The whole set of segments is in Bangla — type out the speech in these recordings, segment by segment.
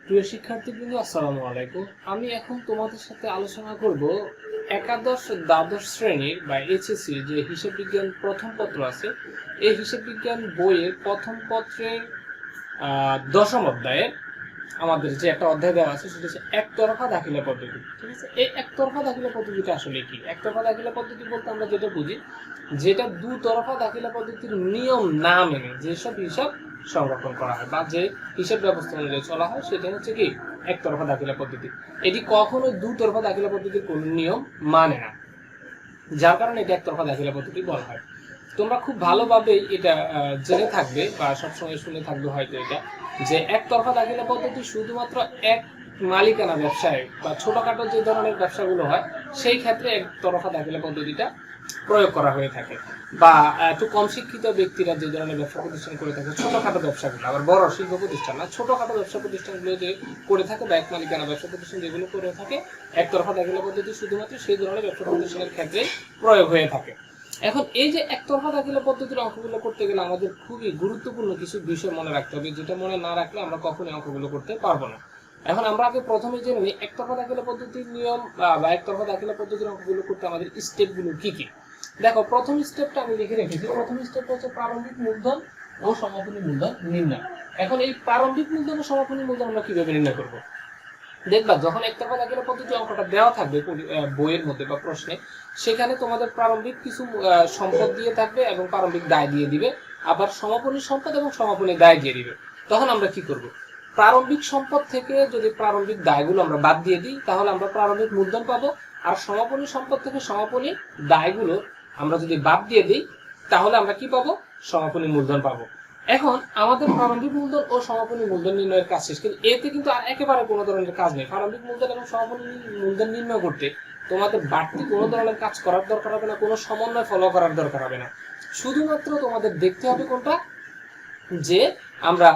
প্রিয় শিক্ষার্থীবৃন্দ, আসসালামু আলাইকুম। আমি এখন তোমাদের সাথে আলোচনা করব একাদশ দ্বাদশ শ্রেণীর বা এইচএসসি যে হিসাব বিজ্ঞান প্রথম পত্র আছে, এই হিসাব বিজ্ঞান বইয়ের প্রথম পত্রের দশম অধ্যায়ের আমাদের যে একটা অধ্যায় দেওয়া আছে সেটা হচ্ছে একতরফা দাখিলা পদ্ধতি। ঠিক আছে, এই একতরফা দাখিলা পদ্ধতিটা আসলে কি? একতরফা দাখিলা পদ্ধতি বলতে আমরা যেটা বুঝি, যেটা দুতরফা দাখিলা পদ্ধতির নিয়ম না মেনে যেসব হিসাব সংরক্ষণ করা হয় বা যে হিসাব ব্যবস্থা অনুযায়ী চলা হয় সেটা হচ্ছে কি একতরফা দাখিলা পদ্ধতি। এটি কখনোই দুতরফা দাখিলা পদ্ধতির কোন নিয়ম মানে না, যার কারণে এটা একতরফা দাখিলা পদ্ধতি বলা হয়। তোমরা খুব ভালোভাবে এটা জেনে থাকবে বা সবসময় শুনে থাকবে হয়তো এটা, যে একতরফা দাখিলা পদ্ধতি শুধুমাত্র এক মালিকানা ব্যবসায় বা ছোটখাটো যে ধরনের ব্যবসাগুলো হয় সেই ক্ষেত্রে একতরফা দাখিলা পদ্ধতিটা প্রয়োগ করা হয়ে থাকে, বা একটু কম শিক্ষিত ব্যক্তিরা যে ধরনের ব্যবসা প্রতিষ্ঠান করে থাকে ছোটখাটো ব্যবসাগুলো, আবার বড় শিল্প প্রতিষ্ঠান না, ছোটখাটো ব্যবসা প্রতিষ্ঠানগুলো যে করে থাকে বা এক মালিকানা ব্যবসা প্রতিষ্ঠান যেগুলো করে থাকে, একতরফা দাখিলা পদ্ধতি শুধুমাত্র সেই ধরনের ব্যবসা প্রতিষ্ঠানের ক্ষেত্রে প্রয়োগ হয়ে থাকে। এখন এই যে একতরফা দাখিলা পদ্ধতির অঙ্কগুলো করতে গেলে আমাদের খুবই গুরুত্বপূর্ণ কিছু বিষয় মনে রাখতে হবে, যেটা মনে না রাখলে আমরা কখনোই অঙ্কগুলো করতে পারবো না। এখন আমরা আগে প্রথমে জেনে নিই একতরফা দাখিলা পদ্ধতির নিয়ম বা একতরফা দাখিলা পদ্ধতির অঙ্কগুলো করতে আমাদের স্টেপগুলো কি কি। দেখো, প্রথম স্টেপটা আমি লিখে রেখেছি। প্রথম স্টেপটা হচ্ছে প্রারম্ভিক মূলধন ও সমাপনী মূলধন নির্ণয়। এখন এই প্রারম্ভিক মূলধন ও সমাপনী মূলধন আমরা কিভাবে নির্ণয় করব? দেখবা, যখন একতরফা দাখিলা পদ্ধতি অঙ্কটা দেওয়া থাকবে বইয়ের মধ্যে বা প্রশ্নে, সেখানে তোমাদের প্রারম্ভিক কিছু সম্পদ দিয়ে থাকবে এবং প্রারম্ভিক দায় দিয়ে দিবে, আবার সমাপনী সম্পদ এবং সমাপনী দায় দিয়ে দিবে। তখন আমরা কি করব? প্রারম্ভিক সম্পদ থেকে যদি প্রারম্ভিক দায়গুলো আমরা বাদ দিয়ে দিই তাহলে আমরা প্রারম্ভিক মূলধন পাবো, আর সমাপনী সম্পদ থেকে সমাপনী দায়গুলো আমরা যদি বাদ দিয়ে দিই তাহলে আমরা কি পাবো? সমাপনী মূলধন পাবো। এখন আমাদের প্রারম্ভিক মূলধন ও সমাপনী মূলধন নির্ণয়ের কাজ শেষ, কিন্তু এতে কিন্তু আর একেবারে কোনো ধরনের কাজ নেই। প্রারম্ভিক মূলধন এবং সমাপনী মূলধন নির্ণয় করতে তোমাদের বাড়তি কোনো ধরনের কাজ করার দরকার হবে না, কোনো সমন্বয় ফলো করার দরকার হবে না। শুধুমাত্র তোমাদের দেখতে হবে কোনটা, যে আমরা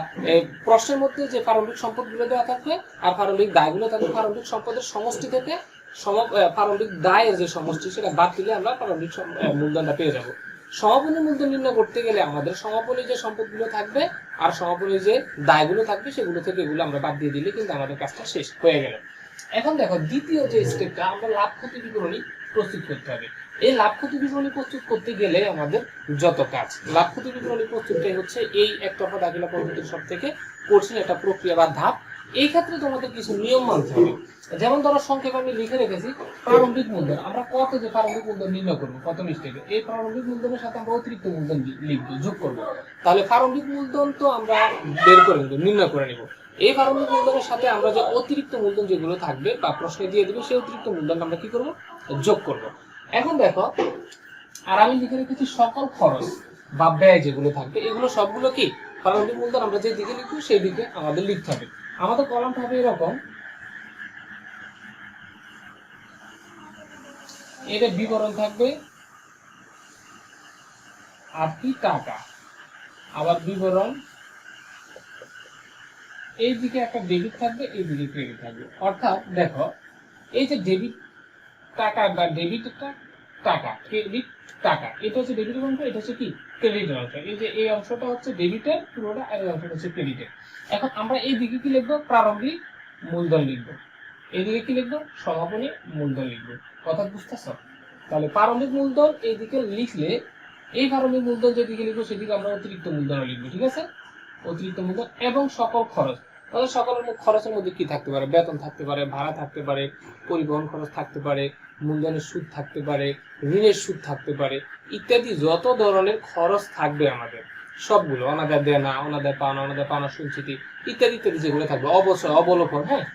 প্রশ্নের মধ্যে যে প্রারম্ভিক সম্পদগুলো দেওয়া থাকবে আর প্রারম্ভিক দায়গুলো থাকবে, প্রারম্ভিক সম্পদের সমষ্টি থেকে প্রারম্ভিক দায়ের যে সমষ্টি সেটা বাদ দিলে আমরা প্রারম্ভিক মূলধনটা পেয়ে যাব। সমাপনী মূলধন নির্ণয় করতে গেলে আমাদের সমাপনী যে সম্পদগুলো থাকবে আর সমাপনী যে দায়গুলো থাকবে সেগুলো থেকে এগুলো আমরা বাদ দিয়ে দিলে কিন্তু আমাদের কাজটা শেষ হয়ে গেল। এখন দেখো, দ্বিতীয় যে স্টেপটা, আমরা লাভ ক্ষতি বিবরণী প্রস্তুত করতে হবে। এই লাভ ক্ষতি বিবরণী প্রস্তুত করতে গেলে আমাদের যত কাজ, লাভ ক্ষতি বিবরণী প্রস্তুতটাই হচ্ছে এই একতরফা দাখিলা পদ্ধতির সব থেকে কঠিন একটা প্রক্রিয়া বা ধাপ। এই ক্ষেত্রে তোমাদের কিছু নিয়ম মানতে হবে। যেমন ধরো, সংক্ষেপে আমি লিখে রেখেছি প্রারম্ভিক মূলধন। আমরা কত যে প্রারম্ভিক মূলধন নির্ণয় করবো প্রথম স্টেপে, এই প্রারম্ভিক মূলধনের সাথে আমরা অতিরিক্ত মূলধন লিখবো, যোগ করবো। তাহলে প্রারম্ভিক মূলধন তো আমরা বের করে নেবো, নির্ণয় করে নেবো। এই প্রারম্ভিক মূলধনের সাথে আমরা যে অতিরিক্ত মূলধন যেগুলো থাকবে বা প্রশ্নে দিয়ে দেবে সেই অতিরিক্ত মূলধন আমরা কি করবো? যোগ করব। এখন দেখো, আর আমি লিখে রেখেছি সকল খরচ বা ব্যয় যেগুলো থাকবে এগুলো সবগুলো কি প্রারম্ভিক মূলধন আমরা যে দিকে লিখবো সেই দিকে আমাদের লিখতে হবে। আমাদের কলামটা হবে এরকম, এর বিবরণ থাকবে 8টি টাকা, আবার বিবরণ এই দিকে একটা ডেবিট থাকবে, এই দিকে ক্রেডিট থাকবে। অর্থাৎ দেখো, এই যে ডেবিট টাকা বা ডেবিট টাকা, ক্রেডিট টাকা, এটা হচ্ছে ডেবিটের অংশ, এটা হচ্ছে কি ক্রেডিটের অংশ। এই যে এই অংশটা হচ্ছে ডেবিটের পুরোটা আর এই অংশটা হচ্ছে ক্রেডিটের। এখন আমরা এই দিকে কি লিখবো? প্রারম্ভিক মূলধন লিখবো। এইদিকে কি লিখবো? সমাপনী মূলধন লিখবো। কথা বুঝতেছো? তাহলে প্রারম্ভিক মূলধন এইদিকে লিখলে এই প্রারম্ভিক মূলধন যেদিকে লিখবো সেদিকে আমরা অতিরিক্ত মূলধন লিখবো। ঠিক আছে, অতিরিক্ত মূলধন এবং সকল খরচ। তাহলে সকল খরচের মধ্যে কি থাকতে পারে? বেতন থাকতে পারে, ভাড়া থাকতে পারে, পরিবহন খরচ থাকতে পারে, মূলধনের সুদ থাকতে পারে, ঋণের সুদ থাকতে পারে, ইত্যাদি যত ধরনের খরচ থাকবে আমাদের সবগুলো, অনাদায় দেনা, অনাদায় পাওনা, অনাদায় পাওনা সঞ্চিতি ইত্যাদি ইত্যাদি যেগুলো থাকবে, অবশ্যই অবলোকন, হ্যাঁ,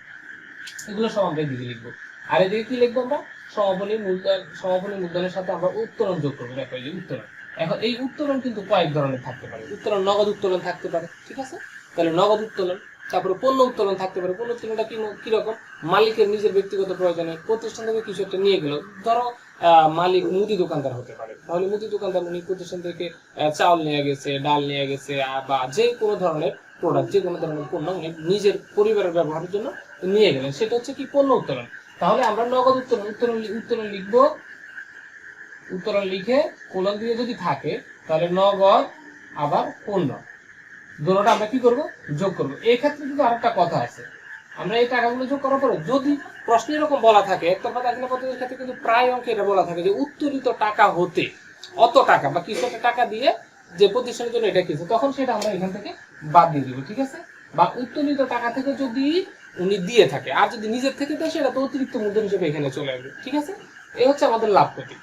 এগুলো সব আমরা এদিকে লিখবো। আর এদিকে কি লিখবো? আমরা সমাপনী মূলধন, সমাপনী মূলধনের সাথে আমরা উত্তোলন যোগ করবো। দেখো, এই যে উত্তোলন। এখন এই উত্তোলন কিন্তু কয়েক ধরনের থাকতে পারে। উত্তোলন, নগদ উত্তোলন থাকতে পারে। ঠিক আছে, তাহলে নগদ উত্তোলন। তারপরে পণ্য উত্তোলন থাকতে পারে। পণ্য উত্তোলনটা কিরকম? মালিকের নিজের ব্যক্তিগত প্রয়োজনে প্রতিষ্ঠান থেকে কিছু একটা নিয়ে গেল। ধরো মালিক মুদি দোকানদার হতে পারে, তাহলে মুদি দোকানদার উনি প্রতিষ্ঠান থেকে চাউল নিয়ে গেছে, ডাল নিয়ে গেছে, বা যে কোনো ধরনের প্রোডাক্ট, যে কোনো ধরনের পণ্য উনি নিজের পরিবারের ব্যবহারের জন্য নিয়ে গেলেন, সেটা হচ্ছে কি পণ্য উত্তোলন। তাহলে আমরা নগদ উত্তোলন উত্তোলন লিখবো। উত্তোলন লিখে কোলন দিয়ে যদি থাকে তাহলে নগদ আবার পণ্য দুটোটা আমরা কি করব? যোগ করব। এই ক্ষেত্রে কিন্তু আরেকটা কথা আছে, আমরা এই টাকাগুলো যোগ করার পরে যদি প্রশ্নে এরকম বলা থাকে, একতরফা দাখিলা পদ্ধতির ক্ষেত্রে কিন্তু প্রায় অঙ্কে এটা বলা থাকে যে উত্তোলিত টাকা হতে অত টাকা বা কিছু একটা টাকা দিয়ে যে প্রতিষ্ঠানের জন্য এটা কিছু, তখন সেটা আমরা এখান থেকে বাদ দিয়ে দিব, ঠিক আছে। বা উত্তোলিত টাকা থেকে যদি উনি দিয়ে থাকে, আর যদি নিজের থেকে দেয় সেটা তো অতিরিক্ত মূলধন হিসেবে এখানে চলে আসবে, ঠিক আছে। এই হচ্ছে আমাদের লাভ ক্ষতি।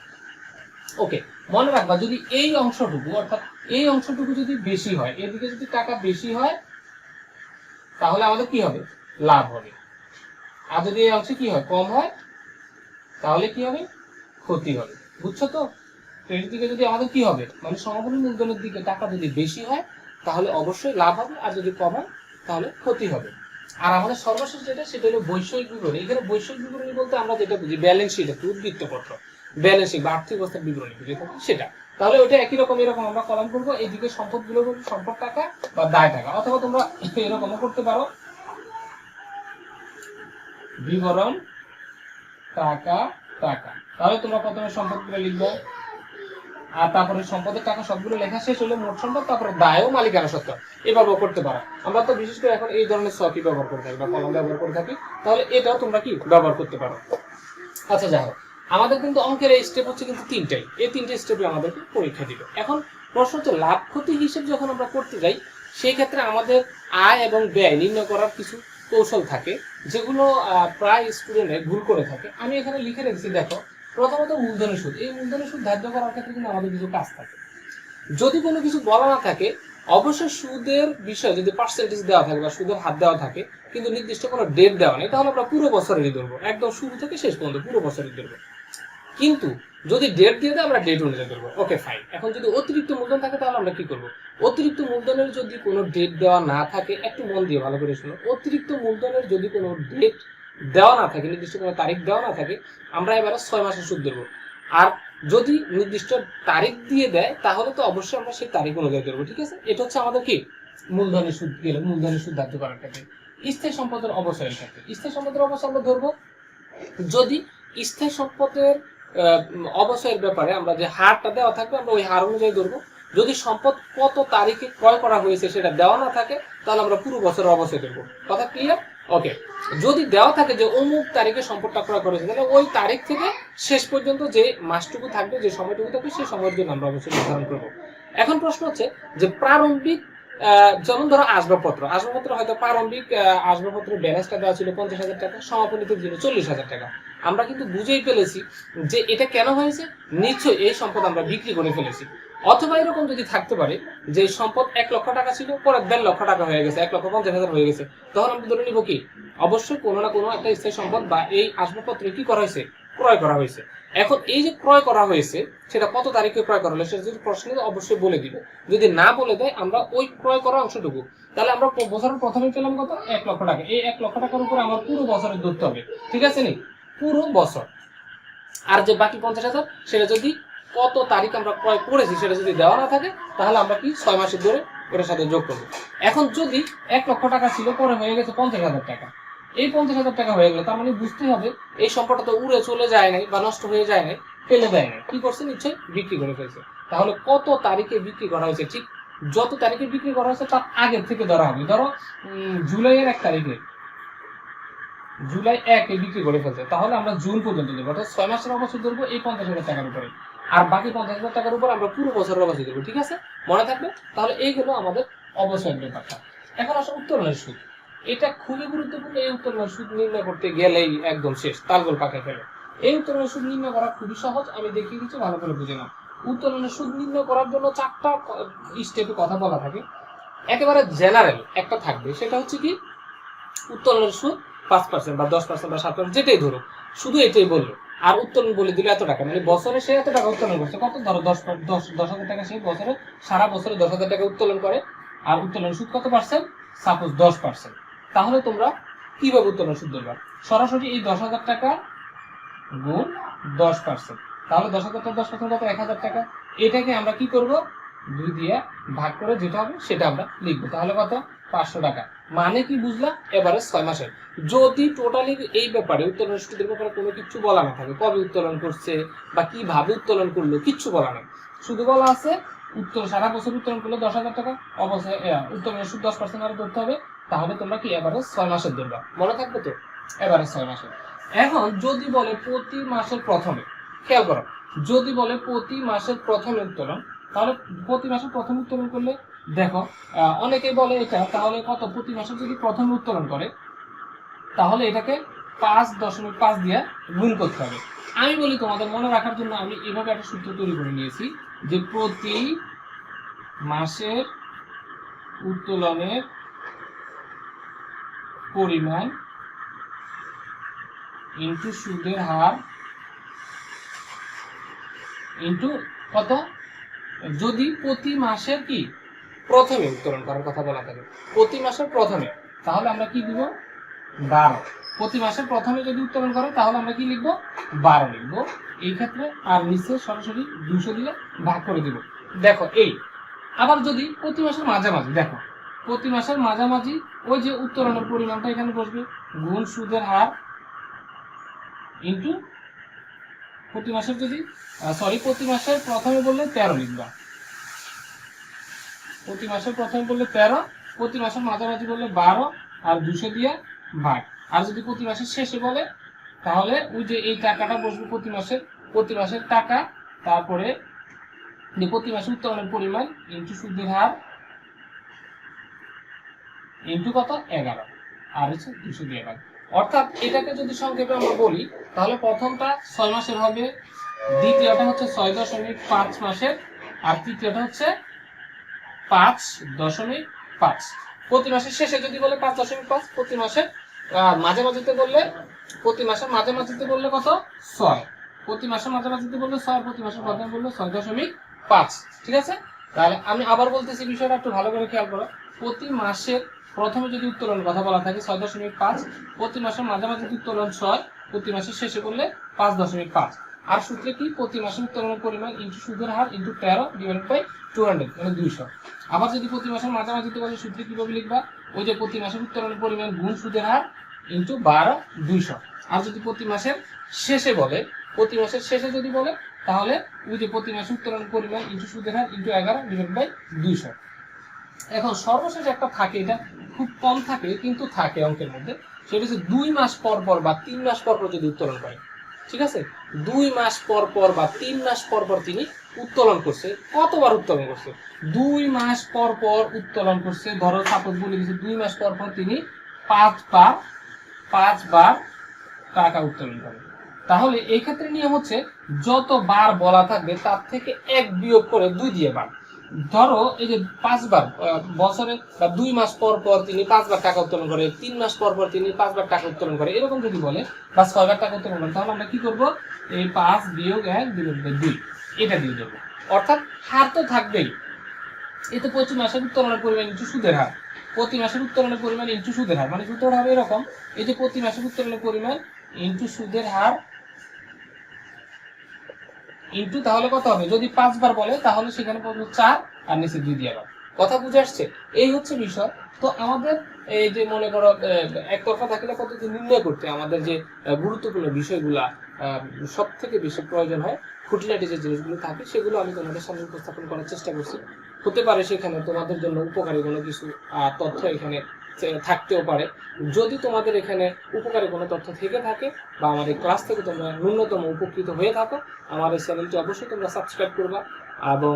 ওকে, মনে রাখবা যদি এই অংশটুকু অর্থাৎ এই অংশটুকু যদি বেশি হয়, এদিকে যদি টাকা বেশি হয় তাহলে আমাদের কি হবে, লাভ হবে। আর যদি এই অংশে কি হয়, কম হয়, তাহলে কি হবে, ক্ষতি হবে। বুঝছো তো? এর দিকে যদি আমাদের কি হবে, মানে সমগ্র মূলধনের দিকে টাকা যদি বেশি হয় তাহলে অবশ্যই লাভ হবে, আর যদি কম হয় তাহলে ক্ষতি হবে। আর আমাদের সর্বশেষ যেটা সেটা হলো বৈষয়িক বিবরণী। এখানে বৈষয়িক বিবরণী বলতে আমরা যেটা বুঝি ব্যালেন্স শিট, উদ্বৃত্ত পত্র, ব্যালেন্স শিট বা আর্থিক অবস্থার বিবরণী বুঝে থাকি সেটা। তাহলে ওইটা একই রকম, এরকম আমরা কলাম করবো, এইদিকে সম্পদগুলো বলবো সম্পদ টাকা বা দায় টাকা, অথবা তোমরা এরকমও করতে পারো, বিবরণ টাকা টাকা। তাহলে তোমরা প্রথমে সম্পদগুলো লিখবে, আর তারপরে সম্পদের টাকা সবগুলো লেখা শেষ হলে মোট সম্পদ, তারপরে দায় ও মালিকানা সত্ত্ব, এভাবেও করতে পারো। আমরা তো বিশেষ করে এখন এই ধরনের ছকই ব্যবহার করে থাকি বা কলম ব্যবহার করে থাকি, তাহলে এটাও তোমরা কি ব্যবহার করতে পারো। আচ্ছা যাই হোক, আমাদের কিন্তু অঙ্কের এই স্টেপ হচ্ছে কিন্তু তিনটাই, এই তিনটে স্টেপে আমাদেরকে পরীক্ষা দিবে। এখন প্রশ্ন হচ্ছে লাভ ক্ষতি হিসেব যখন আমরা করতে যাই সেই ক্ষেত্রে আমাদের আয় এবং ব্যয় নির্ণয় করার কিছু কৌশল থাকে, যেগুলো প্রায় স্টুডেন্টে ভুল করে থাকে। আমি এখানে লিখে রেখেছি, দেখো। প্রথমত মূলধনের সুদ, এই মূলধনের সুদ ধার্য করার ক্ষেত্রে কিন্তু আমাদের কিছু কাজ থাকে। যদি কোনো কিছু বলা না থাকে, অবশ্যই সুদের বিষয়ে যদি পার্সেন্টেজ দেওয়া থাকে বা সুদের হার দেওয়া থাকে কিন্তু নির্দিষ্ট কোনো ডেট দেওয়া নেই, তাহলে আমরা পুরো বছরেরই ধরবো, একদম শুরু থেকে শেষ পর্যন্ত পুরো বছরই ধরবো। কিন্তু যদি ডেট দিয়ে দেয় আমরা ডেট অনুযায়ী ধরবো, ওকে ফাইন। এখন যদি অতিরিক্ত মূলধন থাকে তাহলে আমরা কি করবো, অতিরিক্ত মূলধনের যদি কোনো ডেট দেওয়া না থাকে, একটু মন দিয়ে ভালো করে শুনো, অতিরিক্ত মূলধনের যদি কোনো ডেট দেওয়া না থাকে, নির্দিষ্ট কোনো তারিখ দেওয়া না থাকে, আমরা এবারে 6 মাসের সুদ ধরবো। আর যদি নির্দিষ্ট তারিখ দিয়ে দেয় তাহলে তো অবশ্যই আমরা সেই তারিখ অনুযায়ী ধরবো, ঠিক আছে। এটা হচ্ছে আমাদের কি মূলধনের সুদ গেল, মূলধনের সুদ ধার্য করার ক্ষেত্রে। স্থায়ী সম্পদের অবসরের ক্ষেত্রে, স্থায়ী সম্পদের অবসর আমরা ধরবো যদি স্থায়ী সম্পদের অবসরের ব্যাপারে আমরা যে হারটা দেওয়া থাকবে আমরা ওই হার অনুযায়ী ধরবো। যদি সম্পদ কত তারিখে ক্রয় করা হয়েছে সেটা দেওয়া না থাকে তাহলে আমরা পুরো বছরের অবশ্যই ধরবো। কথা ক্লিয়ার? ওকে। যদি দেওয়া থাকে যে অমুক তারিখে সম্পদটা ক্রয় করেছে, তাহলে ওই তারিখ থেকে শেষ পর্যন্ত যে মাসটুকু থাকবে, যে সময়টুকু থাকবে, সেই সময়ের জন্য আমরা অবশ্যই নির্ধারণ করবো। এখন প্রশ্ন হচ্ছে যে প্রারম্ভিক, যেমন ধরো আসবাবপত্র, আসবাবপত্র হয়তো প্রারম্ভিক আসবাবপত্রের ব্যালেন্সটা দেওয়া ছিল 50,000 টাকা, সমাপনীতে ছিল 40,000 টাকা। আমরা কিন্তু বুঝেই ফেলেছি যে এটা কেন হয়েছে, নিশ্চয়ই এই সম্পদ আমরা বিক্রি করে ফেলেছি। অথবা এরকম যদি থাকতে পারে যে সম্পদ 1 লক্ষ টাকা ছিল, পরে 1.5 লক্ষ টাকা হয়ে গেছে, 1,50,000 হয়ে গেছে, তখন আমরা ধরে নিব কি অবশ্যই কোনো না কোনো একটা স্থায়ী সম্পদ বা এই আসবাবপত্র কি করা হয়েছে, ক্রয় করা হয়েছে। এখন এই যে ক্রয় করা হয়েছে সেটা কত তারিখে ক্রয় করা হলো সেটা যদি প্রশ্নে অবশ্যই বলে দিবে। যদি না বলে দেয় আমরা ওই ক্রয় করা অংশটুকু, তাহলে আমরা বছরের প্রথমে পেলাম কত, 1 লক্ষ টাকা। এই 1 লক্ষ টাকার উপর আমার পুরো বছরের ধরতে হবে, ঠিক আছে নি, পুরো বছর। আর যে বাকি 50,000 সেটা যদি কত তারিখ আমরা ক্রয় করেছি সেটা যদি দেওয়া না থাকে তাহলে আমরা কি 6 মাসের ধরে ওটার সাথে যোগ করবো। এখন যদি 1 লক্ষ টাকা ছিল, পরে হয়ে গেছে 50,000 টাকা, এই 50,000 টাকা হয়ে গেল, তার মানে বুঝতে হবে এই সম্পদটা তো উড়ে চলে যায় নাই বা নষ্ট হয়ে যায় নাই, ফেলে দেয় নাই, কি করছে, নিশ্চয়ই বিক্রি করে ফেলছে। তাহলে কত তারিখে বিক্রি করা হয়েছে, ঠিক যত তারিখে বিক্রি করা হয়েছে তার আগের থেকে ধরা হবে। ধরো জুলাইয়ের 1 তারিখে, জুলাই 1-এ বিক্রি করে ফেলছে, তাহলে আমরা জুন পর্যন্ত দেবো, অর্থাৎ 6 মাসের অবশ্যই ধরবো এই 50,000 টাকার উপরে, আর বাকি 50,000 টাকার উপর আমরা পুরো বছরের অবশ্যই দেবো, ঠিক আছে, মনে থাকবে। তাহলে এই হলো আমাদের অবশ্যই ব্যাপারটা। এখন আসলে উত্তোলনের সুদ, এটা খুবই গুরুত্বপূর্ণ। এই উত্তোলনের সুদ নির্ণয় করতে গেলেই একদম শেষ, তালগোল পাকে ফেলে। এই উত্তোলনের সুদ নির্ণয় করা খুবই সহজ, আমি দেখিয়ে দিচ্ছি, ভালো করে বুঝে নাও। উত্তোলনের সুদ নির্ণয় করার জন্য 4টা স্টেপে কথা বলা থাকে। একেবারে জেনারেল একটা থাকবে, সেটা হচ্ছে কি উত্তোলনের সুদ 5% বা 10% বা 7%, যেটাই ধরো, শুধু এটাই বললো। আর উত্তোলন বলে দিলে এত টাকা, মানে বছরে সে এত টাকা উত্তোলন করছে, কত ধরো 10,000 টাকা, সেই বছরে সারা বছরে 10,000 টাকা উত্তোলন করে, আর উত্তোলন সুদ কত পার্সেন্ট, সাপোজ 10%। তাহলে তোমরা কিভাবে উত্তোলন সুদ ধরবা, সরাসরি এই 10,000 টাকা গুণ 10%, তাহলে 10,000 টাকা 10% কত, 1,000 টাকা। এটাকে আমরা কি করব, 2 দিয়ে ভাগ করে যেটা হবে সেটা আমরা লিখবো, তাহলে কত, 500 টাকা। মানে কি বুঝলা, এবারে 6 মাসের। যদি টোটালি এই ব্যাপারে উত্তোলন সুদের ব্যাপারে কোনো কিছু বলা না থাকে, কবে উত্তোলন করছে বা কিভাবে উত্তোলন করলো, কিচ্ছু বলা নেই, শুধু বলা আছে সারা বছর উত্তোলন করলো 10,000 টাকা, অবশ্যই উত্তোলনের সুদ 10% আরো ধরতে হবে, তাহলে তোমরা কি এভারেজ 6 মাসের ধরবা, মনে থাকবে তো, এভারেজ 6 মাসের। এখন যদি বলে প্রতি মাসের প্রথমে, খেয়াল করো, যদি বলে প্রতি মাসের প্রথমে উত্তোলন, তাহলে প্রতি মাসের প্রথমে উত্তোলন করলে দেখো অনেকে বলে এটা, তাহলে কত, প্রতি মাসে যদি প্রথমে উত্তোলন করে তাহলে এটাকে 5.5 দিয়ে গুণ করতে হবে। আমি বলি তোমাদের মনে রাখার জন্য আমি এভাবে একটা সূত্র তৈরি করে নিয়েছি যে প্রতি মাসের উত্তোলনের পরিমাণ ইনটু সুদের হার ইনটু কত, যদি প্রতি মাসের কি প্রথমে উত্তোলন করার কথা বলা থাকে, প্রতি মাসের প্রথমে, তাহলে আমরা কি দিব 12। প্রতি মাসের প্রথমে যদি উত্তোলন করে তাহলে আমরা কি লিখবো 12 লিখবো এই ক্ষেত্রে, আর নিচে সরাসরি 200 দিয়ে ভাগ করে দিব। দেখো এই আবার যদি প্রতি মাসের মাঝামাঝি, দেখো প্রতি মাসের মাঝামাঝি ওই যে উত্তোলনের পরিমাণটা এখানে বসবে গুণ সুদের হার ইনটু প্রতি মাসের যদি প্রতি মাসের প্রথমে বললে 13 লিখবা, প্রতি মাসের প্রথমে বললে 13, প্রতি মাসের মাঝামাঝি বললে 12 আর 200 দিয়ে ভাগ। আর যদি প্রতি মাসের শেষে বলে তাহলে ওই যে এই টাকাটা বসবে প্রতি মাসের টাকা, তারপরে প্রতি মাসে উত্তোলনের পরিমাণ ইনটু সুদের হার ইনটু কত 11 আর হচ্ছে 200 দিয়ে ভাগ। অর্থাৎ এটাকে যদি সংক্ষেপে আমরা বলি তাহলে প্রথমটা 6 মাসের হবে, দ্বিতীয়টা হচ্ছে 6.5 মাসের, আর তৃতীয়টা হচ্ছে 5.5। প্রতি মাসের শেষে যদি বলে 5.5, প্রতি মাসের মাঝামাঝিতে বললে, প্রতি মাসের মাঝামাঝিতে বললে কত 6, প্রতি মাসের মাঝামাঝিতে বললে 6, প্রতি মাসের প্রথমে বললে 6.5। ঠিক আছে, তাহলে আমি আবার বলতেছি, বিষয়টা একটু ভালো করে খেয়াল করো। প্রতি মাসের প্রথমে যদি উত্তোলনের কথা বলা থাকে 6.5, প্রতি মাসের মাঝামাঝি উত্তোলন 6, প্রতি মাসের শেষে বললে 5.5। আর সূত্রে কি, প্রতি মাসে উত্তোলনের পরিমাণ ইনটু সুদের হার ইনটু 13 ডিভাইডেড বাই 200 মানে 200। আবার যদি প্রতি মাসের মাঝামাঝিতে বলে সূত্রে কিভাবে লিখবা, ওই যে প্রতি মাসের উত্তোলনের পরিমাণ গুণ সুদের হার ইনটু 12 200। আর যদি প্রতি মাসের শেষে বলে, প্রতি মাসের শেষে যদি বলে তাহলে ওই যে প্রতি মাসে উত্তোলনের পরিমাণ ইনটু সুদের হার ইনটু 11 ডিভাইডেড বাই 200। এখন সর্বশেষ একটা থাকে, এটা খুব কম থাকে কিন্তু থাকে অঙ্কের মধ্যে, সেটা হচ্ছে 2 মাস পর পর বা 3 মাস পর পর যদি উত্তোলন করে। ঠিক আছে, 2 মাস পর পর বা 3 মাস পর পর তিনি উত্তোলন করছে, কতবার উত্তোলন করছে, 2 মাস পর পর উত্তোলন করছে, ধরো সাপোজ বলে দিচ্ছে 2 মাস পর পর তিনি 5 বার টাকা উত্তোলন করে। তাহলে এই ক্ষেত্রে নিয়ম হচ্ছে যতবার বলা থাকবে তার থেকে 1 বিয়োগ করে 2 দিয়ে বার। ধরো এই যে 5 বার বছরে বা 2 মাস পর পর তিনি 5 বার টাকা উত্তোলন করে, 3 মাস পর পর তিনি 5 বার টাকা উত্তোলন করে, এরকম যদি বলে বা 6 বার টাকা উত্তোলন করে, তাহলে আমরা কি করব, এই 5 বিয়োগ 1 বিয়োগ 2 এটা দিয়ে দেবো। অর্থাৎ হার তো থাকবেই, এতে প্রতি মাসের উত্তোলনের পরিমাণ ইনটু সুদের হার, প্রতি মাসের উত্তোলনের পরিমাণ ইনটু সুদের হার, মানে সূত্রটা হবে এরকম, এই যে প্রতি মাসের উত্তোলনের পরিমাণ ইনটু সুদের হার ইনটু, তাহলে কত হবে, যদি 5 বার বলে তাহলে সেখানে পাবো 4 আর নিচে 2 দিয়ে আবার। কথা বুঝে আসছে? এই হচ্ছে বিষয়। তো আমাদের এই যে মনে করো একতরফা দাখিলা পদ্ধতি নির্ণয় করতে আমাদের যে গুরুত্বপূর্ণ বিষয়গুলা সব থেকে বেশি প্রয়োজন হয়, খুঁটিনাটি যে জিনিসগুলো থাকে সেগুলো আমি তোমাদের সামনে উপস্থাপন করার চেষ্টা করছি। হতে পারে সেখানে তোমাদের জন্য উপকারী কোনো কিছু তথ্য এখানে থাকতেও পারে। যদি তোমাদের এখানে উপকারী কোনো তথ্য থেকে থাকে বা আমাদের ক্লাস থেকে তোমরা ন্যূনতম উপকৃত হয়ে থাকো, আমার এই চ্যানেলটি অবশ্যই তোমরা সাবস্ক্রাইব করবা। এবং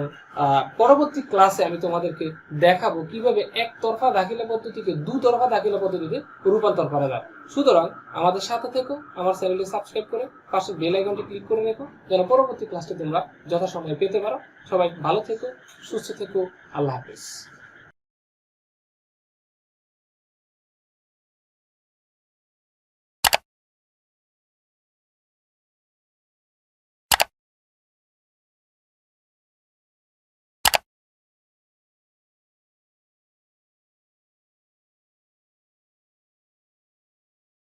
পরবর্তী ক্লাসে আমি তোমাদেরকে দেখাবো কিভাবে একতরফা দাখিলা পদ্ধতিকে দুতরফা দাখিলা পদ্ধতিতে রূপান্তর করা যায়। সুতরাং আমাদের সাথে থেকো, আমার চ্যানেলটি সাবস্ক্রাইব করে পাশে বেল আইকনটি ক্লিক করে রেখো, যেন পরবর্তী ক্লাসটি তোমরা যথাসময়ে পেতে পারো। সবাই ভালো থেকো, সুস্থ থেকো, আল্লাহ হাফেজ।